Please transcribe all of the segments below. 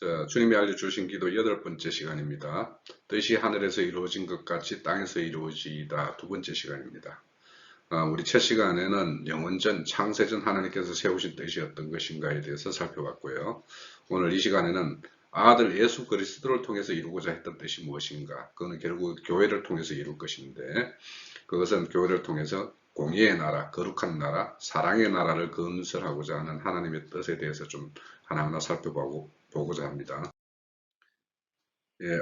자, 주님이 알려주신 기도 8번째 시간입니다. 뜻이 하늘에서 이루어진 것 같이 땅에서 이루어지다 두 번째 시간입니다. 우리 첫 시간에는 영원전 창세전 하나님께서 세우신 뜻이 어떤 것인가에 대해서 살펴봤고요. 오늘 이 시간에는 아들 예수 그리스도를 통해서 이루고자 했던 뜻이 무엇인가? 그거는 결국 교회를 통해서 이룰 것인데 그것은 교회를 통해서 공의의 나라, 거룩한 나라, 사랑의 나라를 건설하고자 하는 하나님의 뜻에 대해서 좀 하나하나 살펴보고자 합니다.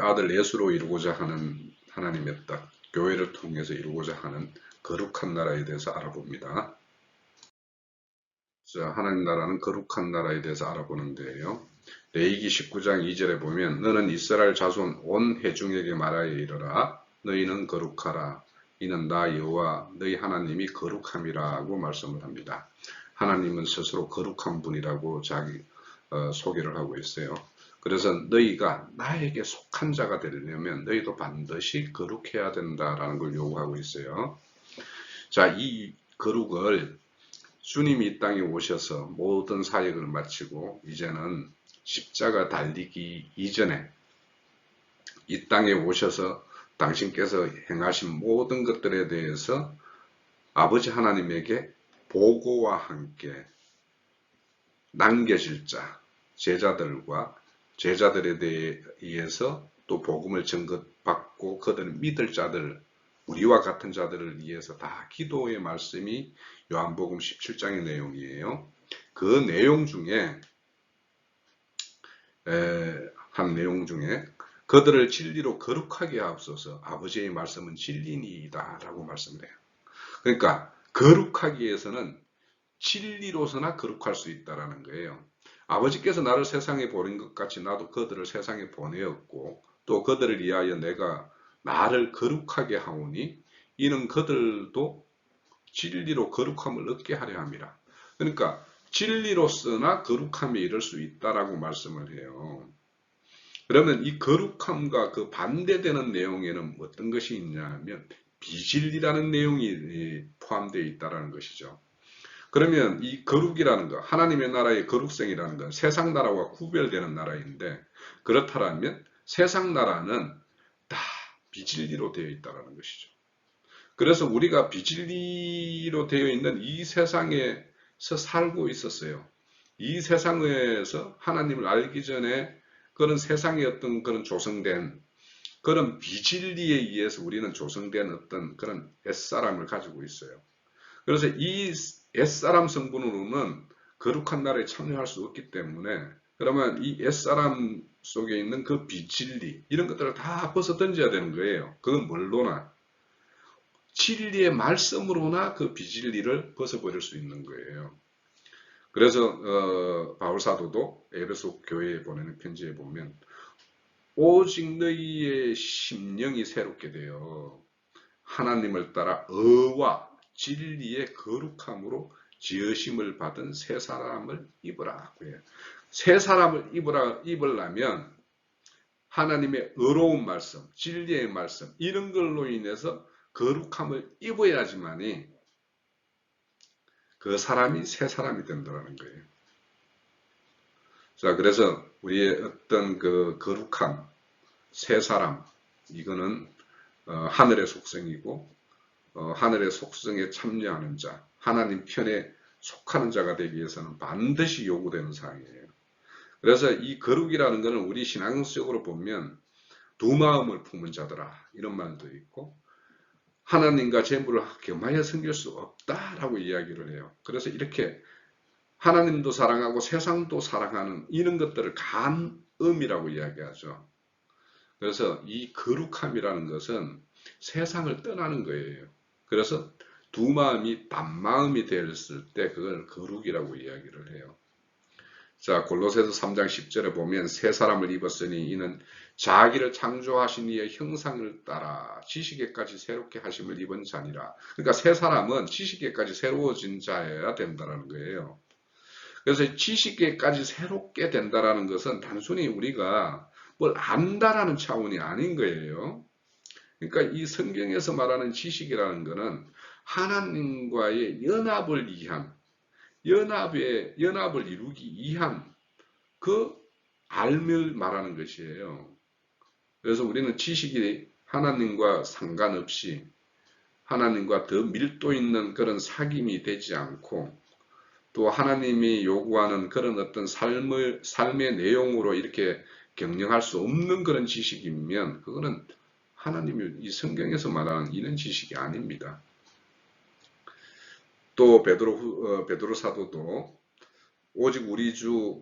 아들 예수로 이루고자 하는 하나님의 뜻, 교회를 통해서 이루고자 하는 거룩한 나라에 대해서 알아봅니다. 자, 하나님 나라는 거룩한 나라에 대해서 알아보는데요. 레위기 19장 2절에 보면 너는 이스라엘 자손 온 회중에게 말하여 이르라 너희는 거룩하라 이는 나 여호와 너희 하나님이 거룩함이라고 말씀을 합니다. 하나님은 스스로 거룩한 분이라고 자기 소개를 하고 있어요. 그래서 너희가 나에게 속한 자가 되려면 너희도 반드시 거룩해야 된다라는 걸 요구하고 있어요. 자, 이 거룩을 주님이 이 땅에 오셔서 모든 사역을 마치고 이제는 십자가 달리기 이전에 이 땅에 오셔서 당신께서 행하신 모든 것들에 대해서 아버지 하나님에게 보고와 함께 남겨질 자, 제자들에 의해서 또 복음을 증거받고 그들을 믿을 자들, 우리와 같은 자들을 위해서 다 기도의 말씀이 요한복음 17장의 내용이에요. 그 내용 중에 한 내용 중에 그들을 진리로 거룩하게 하옵소서 아버지의 말씀은 진리니이다 라고 말씀을 해요. 그러니까 거룩하기 위해서는 진리로서나 거룩할 수 있다라는 거예요. 아버지께서 나를 세상에 보낸 것 같이 나도 그들을 세상에 보내었고 또 그들을 위하여 내가 나를 거룩하게 하오니 이는 그들도 진리로 거룩함을 얻게 하려 함이라. 그러니까 진리로서나 거룩함에 이를 수 있다라고 말씀을 해요. 그러면 이 거룩함과 그 반대되는 내용에는 어떤 것이 있냐면 비진리라는 내용이 포함되어 있다는 것이죠. 그러면 이 거룩이라는 것, 하나님의 나라의 거룩성이라는 건 세상 나라와 구별되는 나라인데 그렇다면 세상 나라는 다 비진리로 되어 있다는 것이죠. 그래서 우리가 비진리로 되어 있는 이 세상에서 살고 있었어요. 이 세상에서 하나님을 알기 전에 그런 세상의 어떤 그런 조성된 그런 비진리에 의해서 우리는 조성된 어떤 그런 옛사람을 가지고 있어요. 그래서 이 옛사람 성분으로는 거룩한 나라에 참여할 수 없기 때문에 그러면 이 옛사람 속에 있는 그 비진리 이런 것들을 다 벗어 던져야 되는 거예요. 그건 뭘로나 진리의 말씀으로나 그 비진리를 벗어버릴 수 있는 거예요. 그래서 바울 사도도 에베소 교회에 보내는 편지에 보면 오직 너희의 심령이 새롭게 되어 하나님을 따라 의와 진리의 거룩함으로 지으심을 받은 새 사람을 입으라고 해요. 새 사람을 입으려면 하나님의 의로운 말씀, 진리의 말씀 이런 걸로 인해서 거룩함을 입어야지만이 그 사람이 새 사람이 된다는 거예요. 자, 그래서 우리의 어떤 그 거룩함, 새 사람, 이거는 하늘의 속성이고 하늘의 속성에 참여하는 자, 하나님 편에 속하는 자가 되기 위해서는 반드시 요구되는 사항이에요. 그래서 이 거룩이라는 것은 우리 신앙적으로 보면 두 마음을 품은 자들아 이런 말도 있고 하나님과 재물을 겸하여 섬길 수 없다라고 이야기를 해요. 그래서 이렇게 하나님도 사랑하고 세상도 사랑하는 이런 것들을 간음이라고 이야기하죠. 그래서 이 거룩함이라는 것은 세상을 떠나는 거예요. 그래서 두 마음이 단마음이 되었을 때 그걸 거룩이라고 이야기를 해요. 자, 골로새서 3장 10절에 보면 새 사람을 입었으니 이는 자기를 창조하신 이의 형상을 따라 지식에까지 새롭게 하심을 입은 자니라. 그러니까 새 사람은 지식에까지 새로워진 자여야 된다는 거예요. 그래서 지식에까지 새롭게 된다는 것은 단순히 우리가 뭘 안다라는 차원이 아닌 거예요. 그러니까 이 성경에서 말하는 지식이라는 것은 하나님과의 연합을 위한 연합을 이루기 위한 그 알을 말하는 것이에요. 그래서 우리는 지식이 하나님과 상관없이 하나님과 더 밀도 있는 그런 사귐이 되지 않고 또 하나님이 요구하는 그런 어떤 삶의 내용으로 이렇게 경영할 수 없는 그런 지식이면 그거는 하나님이 이 성경에서 말하는 이런 지식이 아닙니다. 또 베드로 사도도 오직 우리 주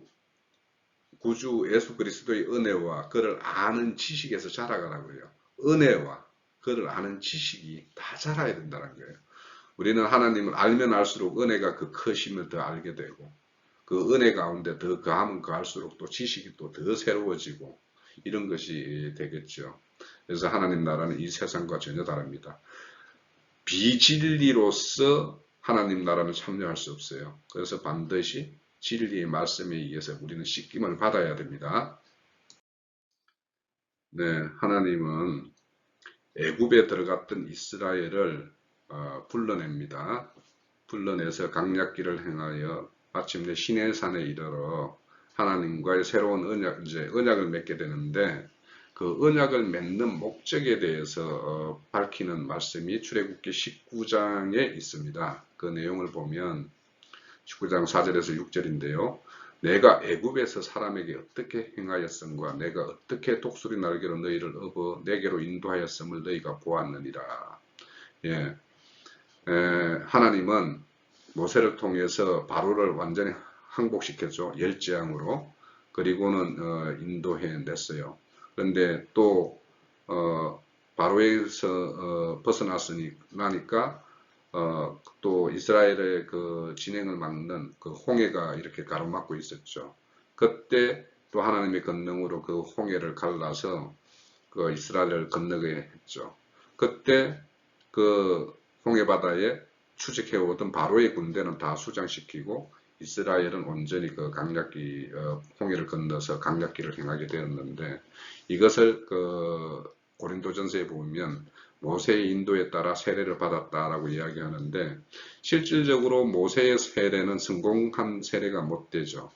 구주 예수 그리스도의 은혜와 그를 아는 지식에서 자라가라고요. 은혜와 그를 아는 지식이 다 자라야 된다는 거예요. 우리는 하나님을 알면 알수록 은혜가 그 크심을 더 알게 되고 그 은혜 가운데 더 거하면 거할수록 또 지식이 또 더 새로워지고 이런 것이 되겠죠. 그래서 하나님 나라는 이 세상과 전혀 다릅니다. 비진리로서 하나님 나라는 참여할 수 없어요. 그래서 반드시 진리의 말씀에 의해서 우리는 씻김을 받아야 됩니다. 네, 하나님은 애굽에 들어갔던 이스라엘을 불러냅니다. 불러내서 강약길을 행하여 마침내 시내산에 이르러 하나님과의 새로운 언약을 맺게 되는데 그 언약을 맺는 목적에 대해서 밝히는 말씀이 출애굽기 19장에 있습니다. 그 내용을 보면 19장 4절에서 6절인데요. 내가 애굽에서 사람에게 어떻게 행하였음과 내가 어떻게 독수리 날개로 너희를 업어 내게로 인도하였음을 너희가 보았느니라. 예, 하나님은 모세를 통해서 바로를 완전히 항복시켰죠. 열재앙으로. 그리고는 인도해냈어요. 그런데 또 바로에서 벗어나니까 또 이스라엘의 그 진행을 막는 그 홍해가 이렇게 가로막고 있었죠. 그때 또 하나님의 권능으로 그 홍해를 갈라서 그 이스라엘을 건너게 했죠. 그때 그 홍해 바다에 추적해오던 바로의 군대는 다 수장시키고 이스라엘은 온전히 그 강약기 홍해를 건너서 강약기를 행하게 되었는데 이것을 그 고린도전서에 보면 모세의 인도에 따라 세례를 받았다라고 이야기하는데 실질적으로 모세의 세례는 성공한 세례가 못 되죠.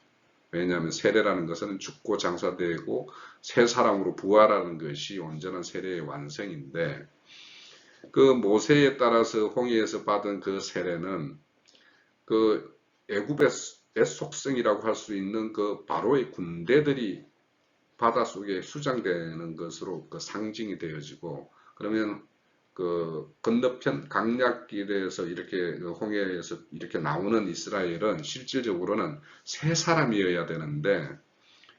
왜냐하면 세례라는 것은 죽고 장사되고 새 사람으로 부활하는 것이 온전한 세례의 완성인데 그 모세에 따라서 홍해에서 받은 그 세례는 그 애굽의 속성이라고 할 수 있는 그 바로의 군대들이 바닷속에 수장되는 것으로 그 상징이 되어지고 그러면 그 건너편 강약길에서 이렇게 홍해에서 이렇게 나오는 이스라엘은 실질적으로는 세 사람이어야 되는데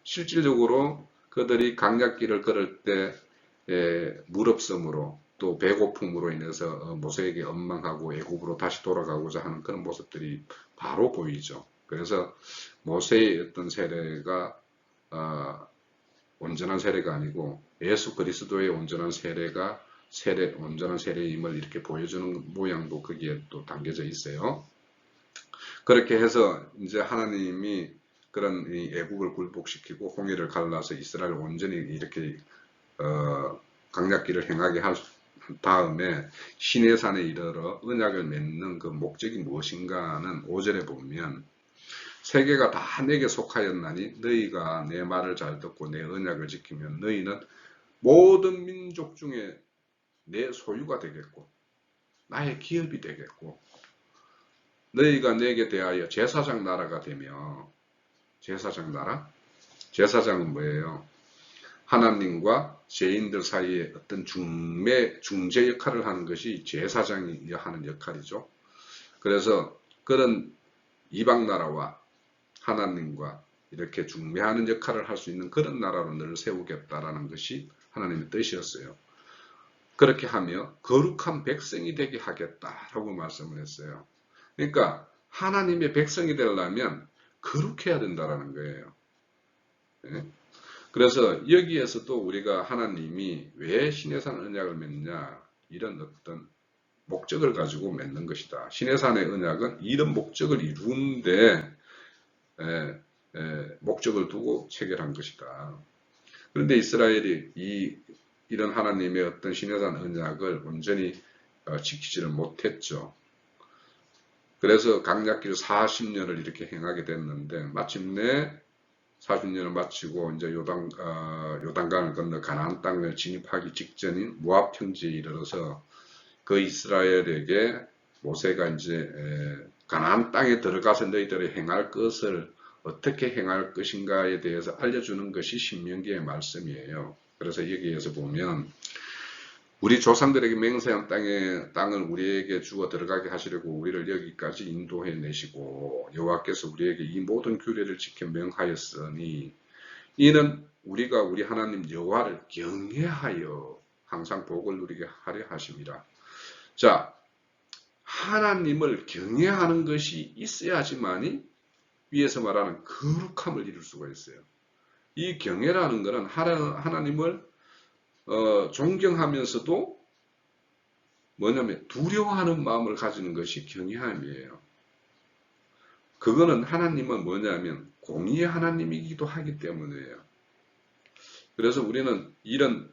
실질적으로 그들이 강약길을 걸을 때 무릎섬으로 또 배고픔으로 인해서 모세에게 원망하고 애굽으로 다시 돌아가고자 하는 그런 모습들이 바로 보이죠. 그래서 모세의 어떤 세례가 온전한 세례가 아니고 예수 그리스도의 온전한 세례가 온전한 세례임을 이렇게 보여주는 모양도 거기에 또 담겨져 있어요. 그렇게 해서 이제 하나님이 그런 이 애국을 굴복시키고 홍해를 갈라서 이스라엘을 온전히 이렇게 강약길을 행하게 할 다음에 시내산에 이르러 언약을 맺는 그 목적이 무엇인가는 5절에 보면 세계가 다 내게 속하였나니 너희가 내 말을 잘 듣고 내 언약을 지키면 너희는 모든 민족 중에 내 소유가 되겠고 나의 기업이 되겠고 너희가 내게 대하여 제사장 나라가 되며 제사장 나라? 제사장은 뭐예요? 하나님과 죄인들 사이에 어떤 중재 역할을 하는 것이 제사장이 하는 역할이죠. 그래서 그런 이방 나라와 하나님과 이렇게 중매하는 역할을 할 수 있는 그런 나라로 너를 세우겠다라는 것이 하나님의 뜻이었어요. 그렇게 하며 거룩한 백성이 되게 하겠다라고 말씀을 했어요. 그러니까 하나님의 백성이 되려면 거룩해야 된다라는 거예요. 그래서 여기에서도 우리가 하나님이 왜 시내산 언약을 맺냐 이런 어떤 목적을 가지고 맺는 것이다. 시내산의 언약은 이런 목적을 이루는데 목적을 두고 체결한 것이다. 그런데 이스라엘이 이런 하나님의 어떤 시내산 언약을 온전히 지키지를 못했죠. 그래서 강약길 40년을 이렇게 행하게 됐는데 마침내 40년을 마치고 이제 요단강을 건너 가나안 땅을 진입하기 직전인 모압 평지에 이르러서 그 이스라엘에게 모세가 이제 가나안 땅에 들어가서 너희들이 행할 것을 어떻게 행할 것인가에 대해서 알려주는 것이 신명기의 말씀이에요. 그래서 여기에서 보면 우리 조상들에게 맹세한 땅을 우리에게 주어 들어가게 하시려고 우리를 여기까지 인도해 내시고 여호와께서 우리에게 이 모든 규례를 지켜 명하였으니 이는 우리가 우리 하나님 여호와를 경외하여 항상 복을 누리게 하려 하심이라. 자, 하나님을 경외하는 것이 있어야지만이 위에서 말하는 거룩함을 이룰 수가 있어요. 이 경외라는 것은 하나님을 존경하면서도 뭐냐면 두려워하는 마음을 가지는 것이 경외함이에요. 그거는 하나님은 뭐냐면 공의의 하나님이기도 하기 때문이에요. 그래서 우리는 이런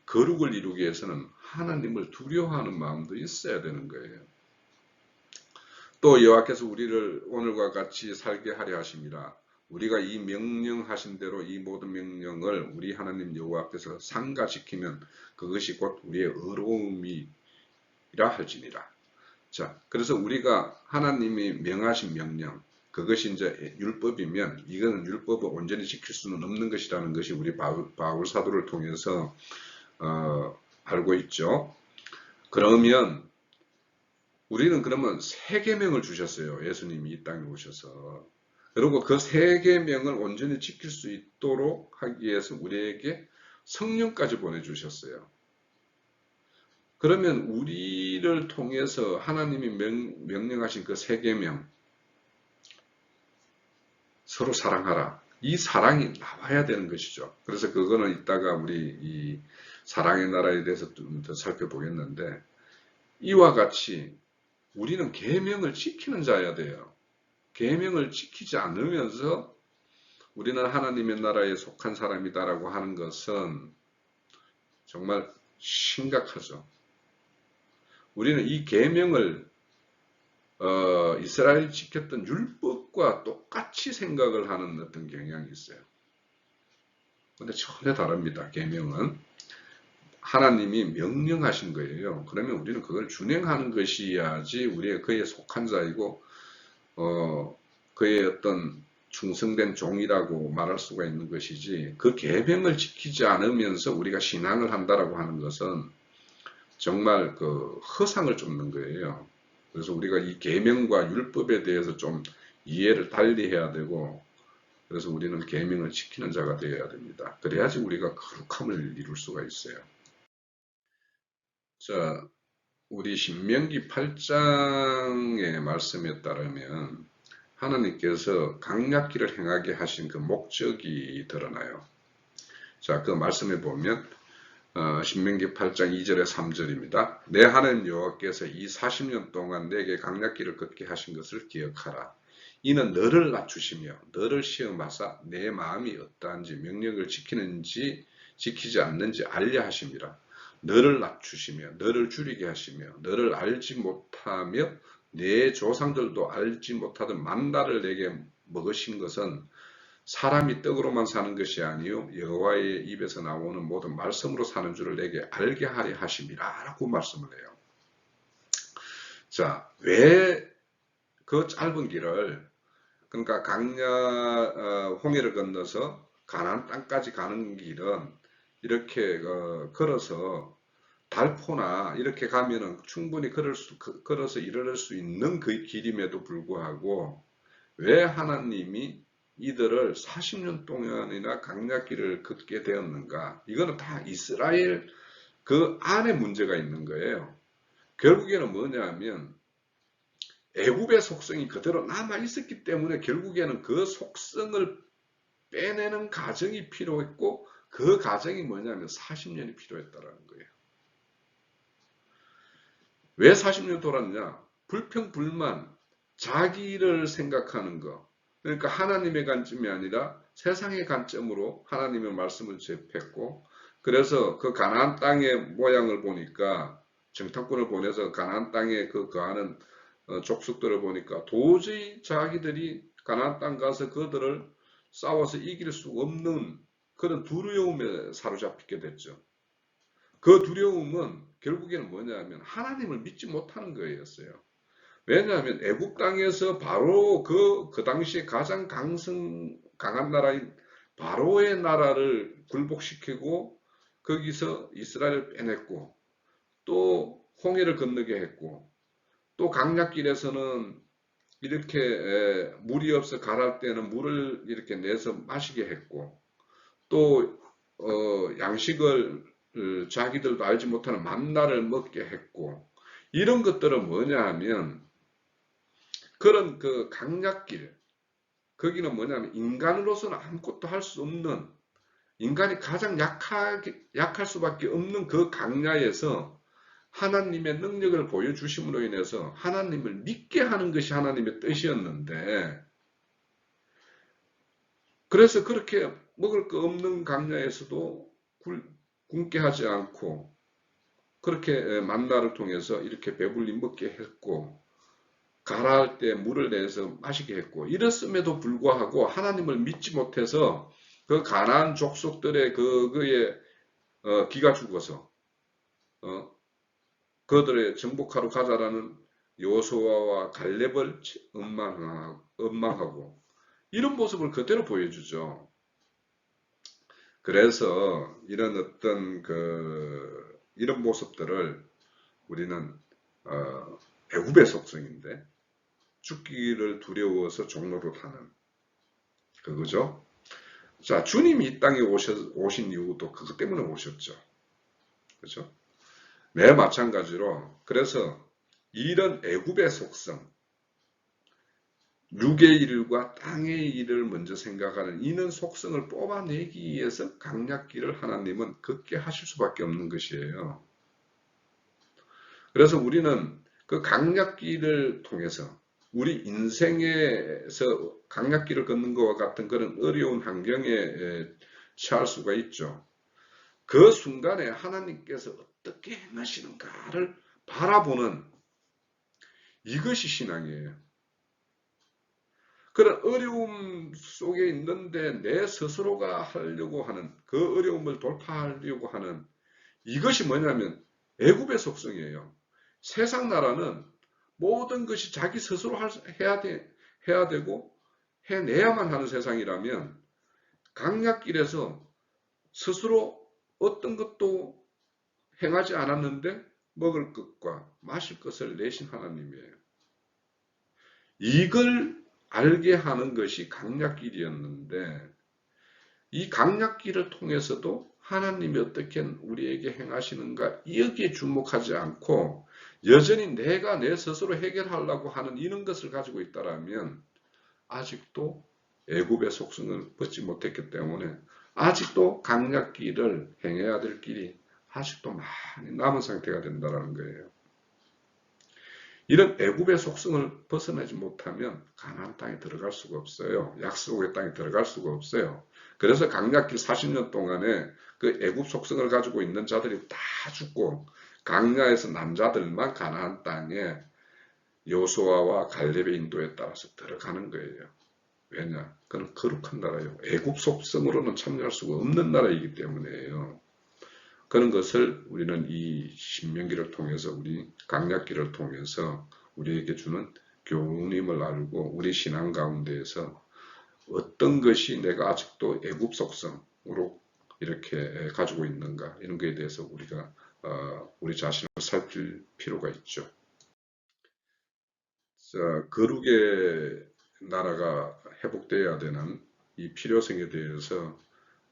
거룩을 이루기 위해서는 하나님을 두려워하는 마음도 있어야 되는 거예요. 또 여호와께서 우리를 오늘과 같이 살게 하려 하심이라. 우리가 이 명령하신 대로 이 모든 명령을 우리 하나님 여호와께서 삼가지키면 그것이 곧 우리의 의로움이라 할지니라. 자, 그래서 우리가 하나님이 명하신 명령, 그것이 이제 율법이면 이거는 율법을 온전히 지킬 수는 없는 것이라는 것이 우리 바울 사도를 통해서 알고 있죠. 그러면 우리는 그러면 세 계명을 주셨어요. 예수님이 이 땅에 오셔서. 그리고 그 세 계명을 온전히 지킬 수 있도록 하기 위해서 우리에게 성령까지 보내주셨어요. 그러면 우리를 통해서 하나님이 명령하신 그 세 계명, 서로 사랑하라. 이 사랑이 나와야 되는 것이죠. 그래서 그거는 이따가 우리 이 사랑의 나라에 대해서 좀 더 살펴보겠는데, 이와 같이 우리는 계명을 지키는 자야 돼요. 계명을 지키지 않으면서 우리는 하나님의 나라에 속한 사람이다라고 하는 것은 정말 심각하죠. 우리는 이 계명을 이스라엘이 지켰던 율법과 똑같이 생각을 하는 어떤 경향이 있어요. 근데 전혀 다릅니다. 계명은 하나님이 명령하신 거예요. 그러면 우리는 그걸 준행하는 것이야지 우리의 그에 속한 자이고 그의 어떤 충성된 종이라고 말할 수가 있는 것이지, 그 계명을 지키지 않으면서 우리가 신앙을 한다라고 하는 것은 정말 그 허상을 쫓는 거예요. 그래서 우리가 이 계명과 율법에 대해서 좀 이해를 달리 해야 되고, 그래서 우리는 계명을 지키는 자가 되어야 됩니다. 그래야지 우리가 거룩함을 이룰 수가 있어요. 자, 우리 신명기 8장의 말씀에 따르면 하나님께서 강약기를 행하게 하신 그 목적이 드러나요. 자, 그 말씀에 보면 신명기 8장 2절에 3절입니다. 내 하나님 여호와께서 이 40년 동안 내게 강약기를 걷게 하신 것을 기억하라. 이는 너를 낮추시며 너를 시험하사 내 마음이 어떠한지 명령을 지키는지 지키지 않는지 알려 하심이라. 너를 낮추시며 너를 줄이게 하시며 너를 알지 못하며 내 조상들도 알지 못하던 만나를 내게 먹으신 것은 사람이 떡으로만 사는 것이 아니요 여호와의 입에서 나오는 모든 말씀으로 사는 줄을 내게 알게 하려 하심이라 라고 말씀을 해요. 자, 왜 그 짧은 길을, 그러니까 홍해를 건너서 가나안 땅까지 가는 길은 이렇게 걸어서 달포나 이렇게 가면은 충분히 걸어서 이르를 수 있는 그 길임에도 불구하고 왜 하나님이 이들을 40년 동안이나 강약길을 걷게 되었는가? 이거는 다 이스라엘 그 안에 문제가 있는 거예요. 결국에는 뭐냐면 애굽의 속성이 그대로 남아 있었기 때문에 결국에는 그 속성을 빼내는 과정이 필요했고, 그 과정이 뭐냐면 40년이 필요했다라는 거예요. 왜 40년 돌았냐? 불평불만, 자기를 생각하는 거. 그러니까 하나님의 관점이 아니라 세상의 관점으로 하나님의 말씀을 접했고, 그래서 그 가나안 땅의 모양을 보니까, 정탐꾼을 보내서 가나안 땅에 거하는 족속들을 보니까 도저히 자기들이 가나안 땅 가서 그들을 싸워서 이길 수 없는 그런 두려움에 사로잡히게 됐죠. 그 두려움은 결국에는 뭐냐면 하나님을 믿지 못하는 거였어요. 왜냐하면 애굽 땅에서 바로 그 당시에 가장 강한 나라인 바로의 나라를 굴복시키고 거기서 이스라엘을 빼냈고 또 홍해를 건너게 했고 또 강약길에서는 이렇게 물이 없어 가랄 때는 물을 이렇게 내서 마시게 했고 또 양식을 자기들도 알지 못하는 만나를 먹게 했고 이런 것들은 뭐냐 하면 그런 그 강약길 거기는 뭐냐면 인간으로서는 아무것도 할 수 없는 인간이 가장 약할 수밖에 없는 그 강야에서 하나님의 능력을 보여주심으로 인해서 하나님을 믿게 하는 것이 하나님의 뜻이었는데 그래서 그렇게 먹을 거 없는 강야에서도 굶게 하지 않고 그렇게 만나를 통해서 이렇게 배불리 먹게 했고 가라할 때 물을 내서 마시게 했고 이랬음에도 불구하고 하나님을 믿지 못해서 그 가나안 족속들의 그의 기가 죽어서 그들의 정복하러 가자라는 여호수아와 갈렙을 원망하고 이런 모습을 그대로 보여주죠. 그래서 이런 어떤 이런 모습들을 우리는 애굽의 속성인데 죽기를 두려워서 종로를 하는 그거죠. 자, 주님이 이 땅에 오신 이유도 그것 때문에 오셨죠. 그렇죠? 매 마찬가지로 그래서 이런 애굽의 속성, 육의 일과 땅의 일을 먼저 생각하는 이런 속성을 뽑아내기 위해서 강약기를 하나님은 걷게 하실 수밖에 없는 것이에요. 그래서 우리는 그 강약기를 통해서 우리 인생에서 강약기를 걷는 것과 같은 그런 어려운 환경에 처할 수가 있죠. 그 순간에 하나님께서 어떻게 행하시는가를 바라보는 이것이 신앙이에요. 그런 어려움 속에 있는데 내 스스로가 하려고 하는 그 어려움을 돌파하려고 하는 이것이 뭐냐면 애굽의 속성이에요. 세상 나라는 모든 것이 자기 스스로 해야 되고 해내야만 하는 세상이라면 강약길에서 스스로 어떤 것도 행하지 않았는데 먹을 것과 마실 것을 내신 하나님이에요. 이걸 알게 하는 것이 강약길이었는데 이 강약길을 통해서도 하나님이 어떻게 우리에게 행하시는가 여기에 주목하지 않고 여전히 내가 내 스스로 해결하려고 하는 이런 것을 가지고 있다면 아직도 애굽의 속성을 벗지 못했기 때문에 아직도 강약길을 행해야 될 길이 아직도 많이 남은 상태가 된다는 거예요. 이런 애굽의 속성을 벗어나지 못하면 가나안 땅에 들어갈 수가 없어요. 약속의 땅에 들어갈 수가 없어요. 그래서 강약길 40년 동안에 그 애굽 속성을 가지고 있는 자들이 다 죽고 강야에서 남자들만 가나안 땅에 여호수아와 갈렙의 인도에 따라서 들어가는 거예요. 왜냐? 그건 거룩한 나라예요. 애굽 속성으로는 참여할 수가 없는 나라이기 때문에요. 그런 것을 우리는 이 신명기를 통해서 우리 강약기를 통해서 우리에게 주는 교훈임을 알고 우리 신앙 가운데에서 어떤 것이 내가 아직도 애굽 속성으로 이렇게 가지고 있는가 이런 것에 대해서 우리가 우리 자신을 살필 필요가 있죠. 자, 거룩의 나라가 회복되어야 되는 이 필요성에 대해서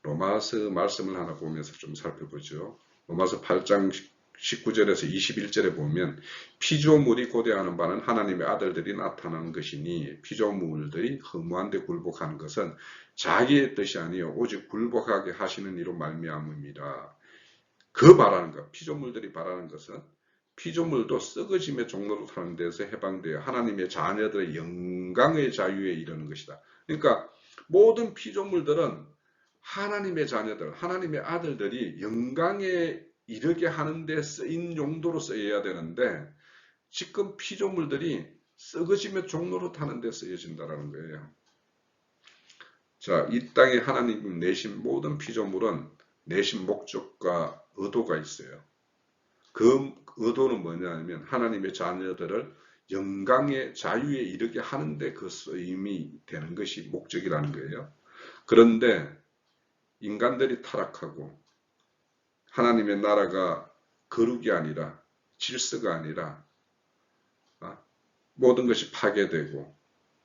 로마서 말씀을 하나 보면서 좀 살펴보죠. 로마서 8장 19절에서 21절에 보면 피조물이 고대하는 바는 하나님의 아들들이 나타나는 것이니 피조물들이 허무한 데 굴복하는 것은 자기의 뜻이 아니요 오직 굴복하게 하시는 이로 말미암음이라. 그 바라는 것, 피조물들이 바라는 것은 피조물도 썩어짐의 종로로 타는 데서 해방되어 하나님의 자녀들의 영광의 자유에 이르는 것이다. 그러니까 모든 피조물들은 하나님의 자녀들, 하나님의 아들들이 영광에 이르게 하는 데 쓰인 용도로 쓰여야 되는데 지금 피조물들이 썩어짐의 종로로 타는 데 쓰여진다는 거예요. 자, 이 땅에 하나님이 내신 모든 피조물은 내신 목적과 의도가 있어요. 그 의도는 뭐냐면 하나님의 자녀들을 영광의 자유에 이르게 하는데 그 쓰임이 되는 것이 목적이라는 거예요. 그런데 인간들이 타락하고 하나님의 나라가 거룩이 아니라 질서가 아니라 모든 것이 파괴되고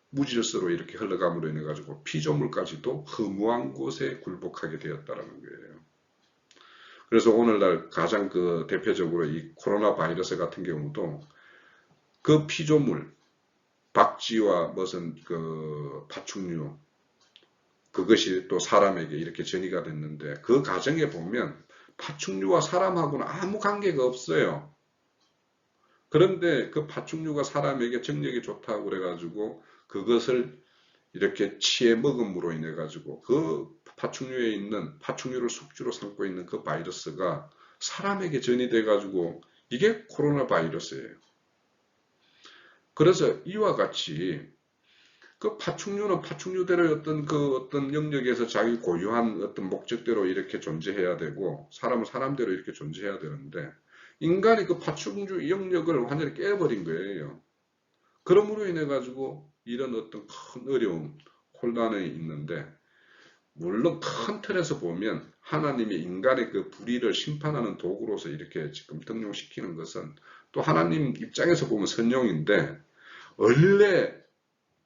무질서로 이렇게 흘러감으로 인해 가지고 피조물까지도 허무한 곳에 굴복하게 되었다는 거예요. 그래서 오늘날 가장 그 대표적으로 이 코로나 바이러스 같은 경우도 그 피조물, 박쥐와 무슨 그 파충류, 그것이 또 사람에게 이렇게 전이가 됐는데 그 과정에 보면 파충류와 사람하고는 아무 관계가 없어요. 그런데 그 파충류가 사람에게 정력이 좋다고 그래가지고 그것을 이렇게 치에 먹음으로 인해 가지고 그 파충류에 있는 파충류를 숙주로 삼고 있는 그 바이러스가 사람에게 전이돼 가지고 이게 코로나 바이러스예요. 그래서 이와 같이 그 파충류는 파충류대로의 어떤 영역에서 자기 고유한 어떤 목적대로 이렇게 존재해야 되고 사람은 사람대로 이렇게 존재해야 되는데 인간이 그 파충류 영역을 완전히 깨버린 거예요. 그러므로 인해 가지고 이런 어떤 큰 어려움, 혼란에 있는데 물론 큰 틀에서 보면 하나님이 인간의 그 불의를 심판하는 도구로서 이렇게 지금 등용시키는 것은 또 하나님 입장에서 보면 선용인데 원래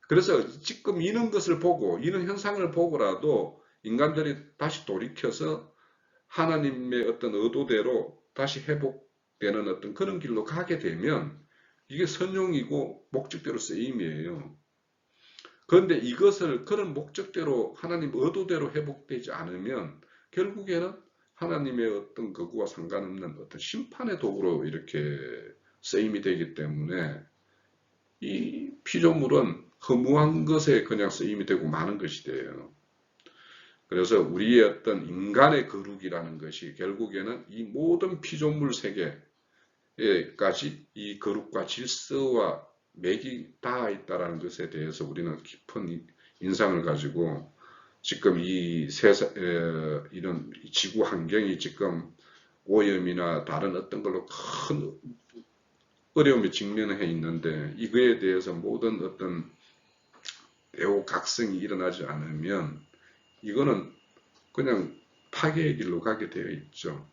그래서 지금 이런 것을 보고 이런 현상을 보고라도 인간들이 다시 돌이켜서 하나님의 어떤 의도대로 다시 회복되는 어떤 그런 길로 가게 되면 이게 선용이고 목적대로 쓰임이에요. 그런데 이것을 그런 목적대로 하나님 의도대로 회복되지 않으면 결국에는 하나님의 어떤 거구와 상관없는 어떤 심판의 도구로 이렇게 쓰임이 되기 때문에 이 피조물은 허무한 것에 그냥 쓰임이 되고 마는 것이 돼요. 그래서 우리의 어떤 인간의 거룩이라는 것이 결국에는 이 모든 피조물 세계에까지 이 거룩과 질서와 맥이 닿아 있다는 것에 대해서 우리는 깊은 인상을 가지고 지금 이 세상, 이런 지구 환경이 지금 오염이나 다른 어떤 걸로 큰 어려움에 직면해 있는데 이거에 대해서 모든 어떤 애호각성이 일어나지 않으면 이거는 그냥 파괴의 길로 가게 되어 있죠.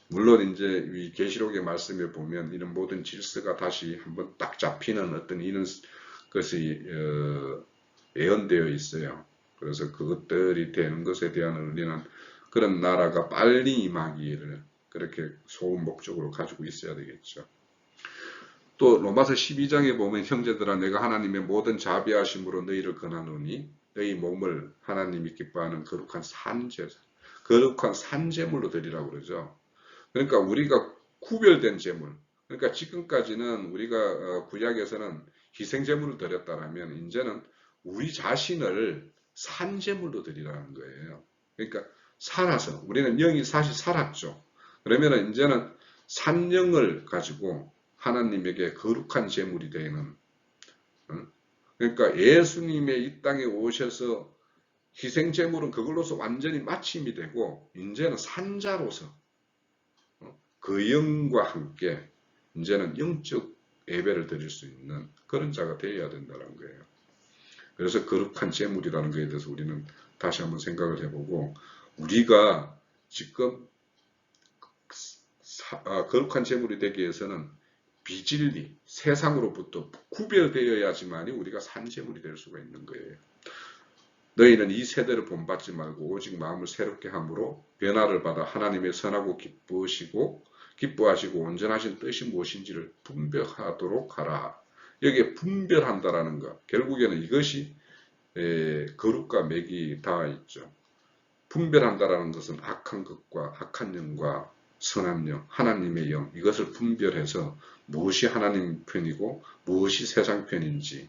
물론 이제 이 계시록의 말씀에 보면 이런 모든 질서가 다시 한번 딱 잡히는 어떤 이런 것이 예언되어 있어요. 그래서 그것들이 되는 것에 대한 우리는 그런 나라가 빨리 임하기를 그렇게 좋은 목적으로 가지고 있어야 되겠죠. 또 로마서 12장에 보면 형제들아 내가 하나님의 모든 자비하심으로 너희를 권하노니 너희 몸을 하나님이 기뻐하는 거룩한 산제물로 드리라고 그러죠. 그러니까 우리가 구별된 제물. 그러니까 지금까지는 우리가 구약에서는 희생제물을 드렸다면 이제는 우리 자신을 산제물로 드리라는 거예요. 그러니까 살아서 우리는 영이 사실 살았죠. 그러면 이제는 산영을 가지고 하나님에게 거룩한 제물이 되는 그러니까 예수님의 이 땅에 오셔서 희생제물은 그걸로서 완전히 마침이 되고 이제는 산자로서 그 영과 함께 이제는 영적 예배를 드릴 수 있는 그런 자가 되어야 된다는 거예요. 그래서 거룩한 제물이라는 것에 대해서 우리는 다시 한번 생각을 해보고 우리가 지금 거룩한 제물이 되기 위해서는 비진리, 세상으로부터 구별되어야지만이 우리가 산 제물이 될 수가 있는 거예요. 너희는 이 세대를 본받지 말고 오직 마음을 새롭게 함으로 변화를 받아 하나님의 선하고 기뻐하시고 온전하신 뜻이 무엇인지를 분별하도록 하라. 여기에 분별한다라는 것. 결국에는 이것이 거룩과 맥이 닿아 있죠. 분별한다라는 것은 악한 것과 악한 영과 선한 영, 하나님의 영 이것을 분별해서 무엇이 하나님 편이고 무엇이 세상 편인지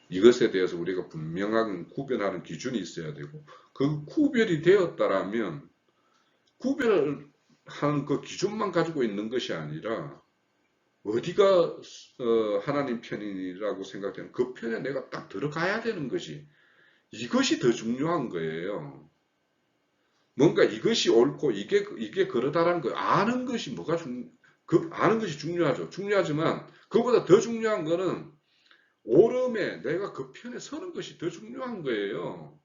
이것에 대해서 우리가 분명한 구별하는 기준이 있어야 되고 그 구별이 되었다라면 구별하는 그 기준만 가지고 있는 것이 아니라 어디가 하나님 편이라고 생각되는 그 편에 내가 딱 들어가야 되는 것이 이것이 더 중요한 거예요. 뭔가 이것이 옳고 이게 그러다라는 거 아는 것이 아는 것이 중요하죠. 중요하지만 그보다 더 중요한 거는 옳음에 내가 그 편에 서는 것이 더 중요한 거예요.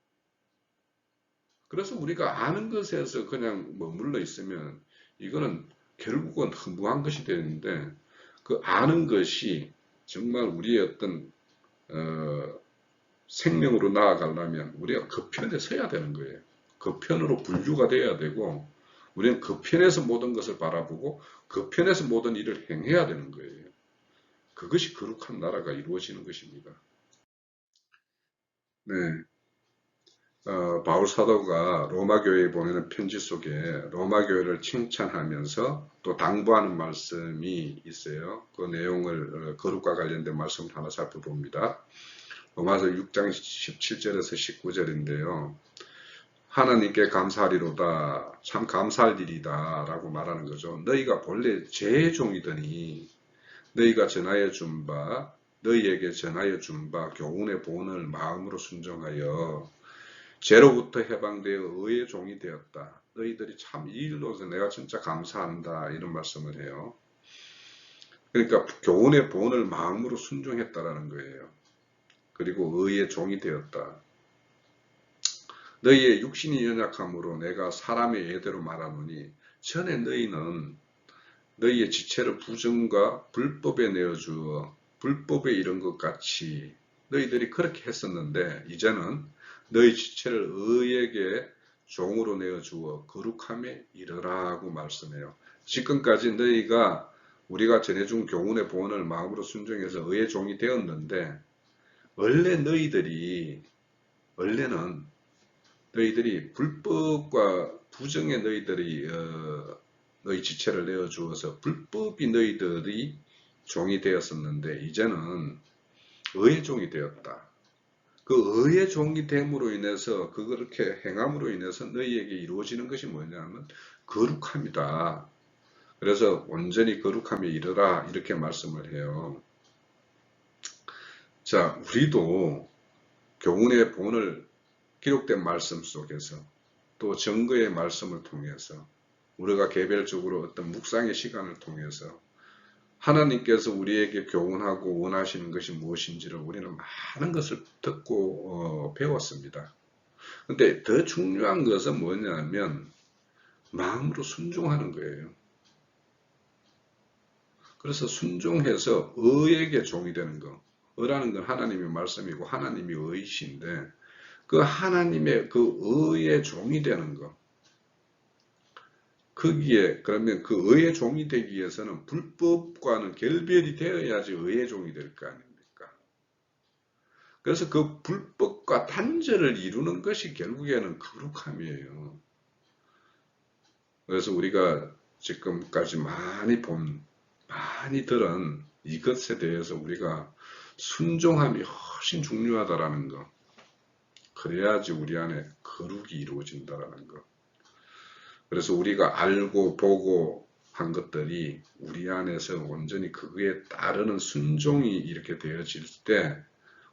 그래서 우리가 아는 것에서 그냥 머물러 있으면 이거는 결국은 허무한 것이 되는데 그 아는 것이 정말 우리의 어떤 생명으로 나아가려면 우리가 그 편에 서야 되는 거예요. 그 편으로 분류가 돼야 되고 우리는 그 편에서 모든 것을 바라보고 그 편에서 모든 일을 행해야 되는 거예요. 그것이 거룩한 나라가 이루어지는 것입니다. 네. 바울 사도가 로마 교회에 보내는 편지 속에 로마 교회를 칭찬하면서 또 당부하는 말씀이 있어요. 그 내용을 거룩과 관련된 말씀을 하나 살펴봅니다. 로마서 6장 17절에서 19절인데요. 하나님께 감사하리로다. 참 감사할 일이다. 라고 말하는 거죠. 너희가 본래 제 종이더니 너희가 전하여 준 바, 너희에게 전하여 준 바 교훈의 본을 마음으로 순종하여 죄로부터 해방되어 의의 종이 되었다. 너희들이 참 이 일로서 내가 진짜 감사한다. 이런 말씀을 해요. 그러니까 교훈의 본을 마음으로 순종했다라는 거예요. 그리고 의의 종이 되었다. 너희의 육신이 연약함으로 내가 사람의 예대로 말하노니 전에 너희는 너희의 지체를 부정과 불법에 내어주어 불법에 이른 것 같이 너희들이 그렇게 했었는데 이제는 너희 지체를 의에게 종으로 내어주어 거룩함에 이르라고 말씀해요. 지금까지 우리가 전해준 교훈의 본을 마음으로 순종해서 의의 종이 되었는데 원래는 너희들이 불법과 부정에 너희 지체를 내어주어서 불법이 너희들이 종이 되었었는데 이제는 의의 종이 되었다. 그 의의 종이 됨으로 인해서 그렇게 행함으로 인해서 너희에게 이루어지는 것이 뭐냐면 거룩함이다. 그래서 온전히 거룩함에 이르라 이렇게 말씀을 해요. 자, 우리도 교훈의 본을 기록된 말씀 속에서 또 증거의 말씀을 통해서 우리가 개별적으로 어떤 묵상의 시간을 통해서 하나님께서 우리에게 교훈하고 원하시는 것이 무엇인지를 우리는 많은 것을 듣고 배웠습니다. 근데 더 중요한 것은 뭐냐면 마음으로 순종하는 거예요. 그래서 순종해서 의에게 종이 되는 거. 의라는 건 하나님의 말씀이고 하나님이 의이신데 그 하나님의 그 의의 종이 되는 것. 거기에 그러면 그 의의 종이 되기 위해서는 불법과는 결별이 되어야지 의의 종이 될 거 아닙니까? 그래서 그 불법과 단절을 이루는 것이 결국에는 거룩함이에요. 그래서 우리가 지금까지 많이 들은 이것에 대해서 우리가 순종함이 훨씬 중요하다라는 것. 그래야지 우리 안에 거룩이 이루어진다라는 것. 그래서 우리가 알고 보고 한 것들이 우리 안에서 온전히 그거에 따르는 순종이 이렇게 되어질 때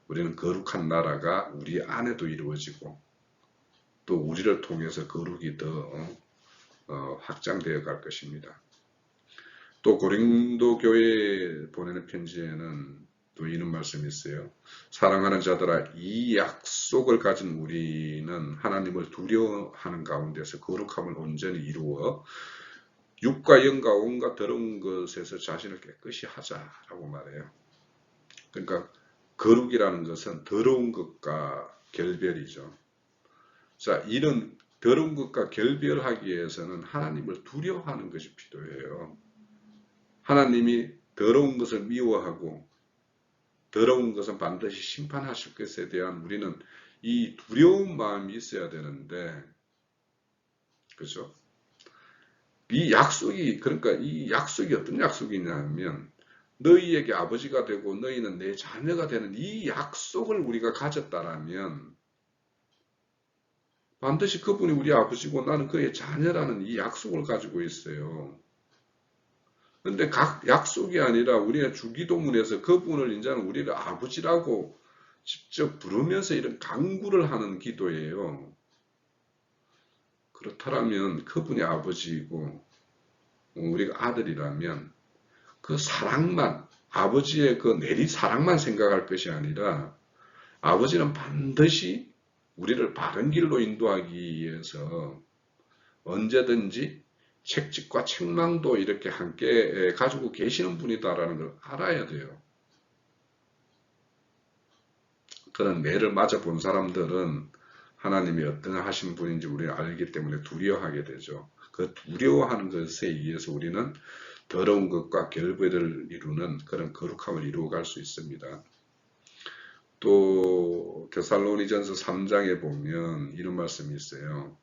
우리는 거룩한 나라가 우리 안에도 이루어지고 또 우리를 통해서 거룩이 더 확장되어 갈 것입니다. 또 고린도 교회에 보내는 편지에는 또 이런 말씀이 있어요. 사랑하는 자들아, 이 약속을 가진 우리는 하나님을 두려워하는 가운데서 거룩함을 온전히 이루어 육과 영과 온갖 더러운 것에서 자신을 깨끗이 하자라고 말해요. 그러니까 거룩이라는 것은 더러운 것과 결별이죠. 자, 이런 더러운 것과 결별하기 위해서는 하나님을 두려워하는 것이 필요해요. 하나님이 더러운 것을 미워하고 더러운 것은 반드시 심판하실 것에 대한 우리는 이 두려운 마음이 있어야 되는데, 그죠? 그러니까 이 약속이 어떤 약속이냐면, 너희에게 아버지가 되고 너희는 내 자녀가 되는 이 약속을 우리가 가졌다라면, 반드시 그분이 우리 아버지고 나는 그의 자녀라는 이 약속을 가지고 있어요. 근데 각 약속이 아니라 우리의 주기도문에서 그분을 이제는 우리를 아버지라고 직접 부르면서 이런 간구를 하는 기도예요. 그렇다면 그분이 아버지이고 우리가 아들이라면 그 사랑만, 아버지의 그 내리 사랑만 생각할 것이 아니라 아버지는 반드시 우리를 바른 길로 인도하기 위해서 언제든지 책찍과 책망도 이렇게 함께 가지고 계시는 분이다라는 걸 알아야 돼요. 그런 매를 맞아 본 사람들은 하나님이 어떤 하신 분인지 우리는 알기 때문에 두려워하게 되죠. 그 두려워하는 것에 의해서 우리는 더러운 것과 결별을 이루는 그런 거룩함을 이루어갈 수 있습니다. 또 데살로니전서 3장에 보면 이런 말씀이 있어요.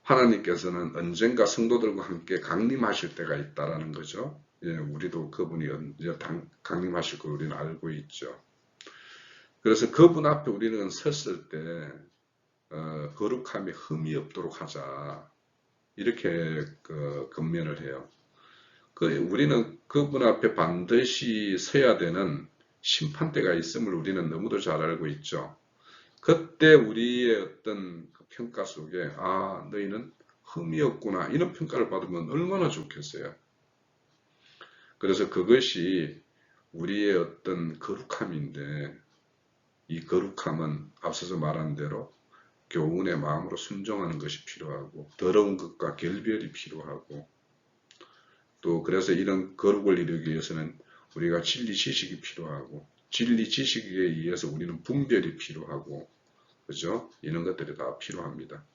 하나님께서는 언젠가 성도들과 함께 강림하실 때가 있다라는 거죠. 예, 우리도 그분이 언제 강림하실 걸 우리는 알고 있죠. 그래서 그분 앞에 우리는 섰을 때 거룩함에 흠이 없도록 하자. 이렇게 권면을 해요. 우리는 그분 앞에 반드시 서야 되는 심판대가 있음을 우리는 너무도 잘 알고 있죠. 그때 우리의 어떤 평가 속에 너희는 흠이 없구나 이런 평가를 받으면 얼마나 좋겠어요. 그래서 그것이 우리의 어떤 거룩함인데 이 거룩함은 앞서서 말한 대로 교훈의 마음으로 순종하는 것이 필요하고 더러운 것과 결별이 필요하고 또 그래서 이런 거룩을 이루기 위해서는 우리가 진리 지식이 필요하고 진리 지식에 의해서 우리는 분별이 필요하고 그죠? 이런 것들이 다 필요합니다.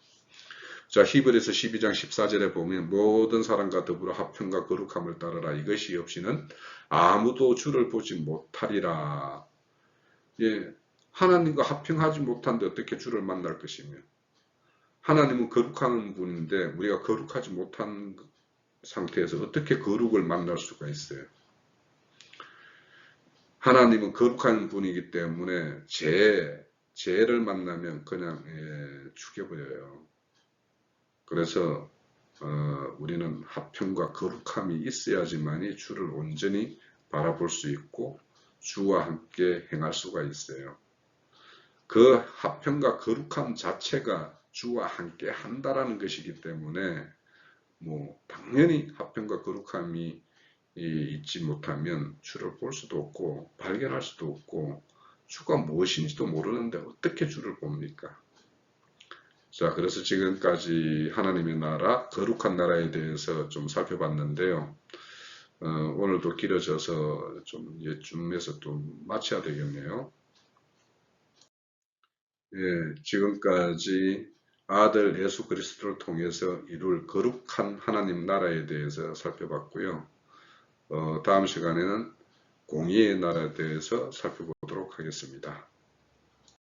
자, 히브리서 12장 14절에 보면 모든 사람과 더불어 화평과 거룩함을 따르라. 이것이 없이는 아무도 주를 보지 못하리라. 예, 하나님과 화평하지 못한데 어떻게 주를 만날 것이며 하나님은 거룩한 분인데 우리가 거룩하지 못한 상태에서 어떻게 거룩을 만날 수가 있어요. 하나님은 거룩한 분이기 때문에 죄를 만나면 그냥 죽여버려요. 그래서 우리는 화평과 거룩함이 있어야지만이 주를 온전히 바라볼 수 있고 주와 함께 행할 수가 있어요. 그 화평과 거룩함 자체가 주와 함께 한다라는 것이기 때문에 당연히 화평과 거룩함이 있지 못하면 주를 볼 수도 없고 발견할 수도 없고 주가 무엇인지도 모르는데 어떻게 주를 봅니까? 자, 그래서 지금까지 하나님의 나라, 거룩한 나라에 대해서 좀 살펴봤는데요. 오늘도 길어져서 좀 예쯤에서 좀 마쳐야 되겠네요. 예, 지금까지 아들 예수 그리스도를 통해서 이룰 거룩한 하나님 나라에 대해서 살펴봤고요. 다음 시간에는 공의의 나라에 대해서 살펴보도록 하겠습니다.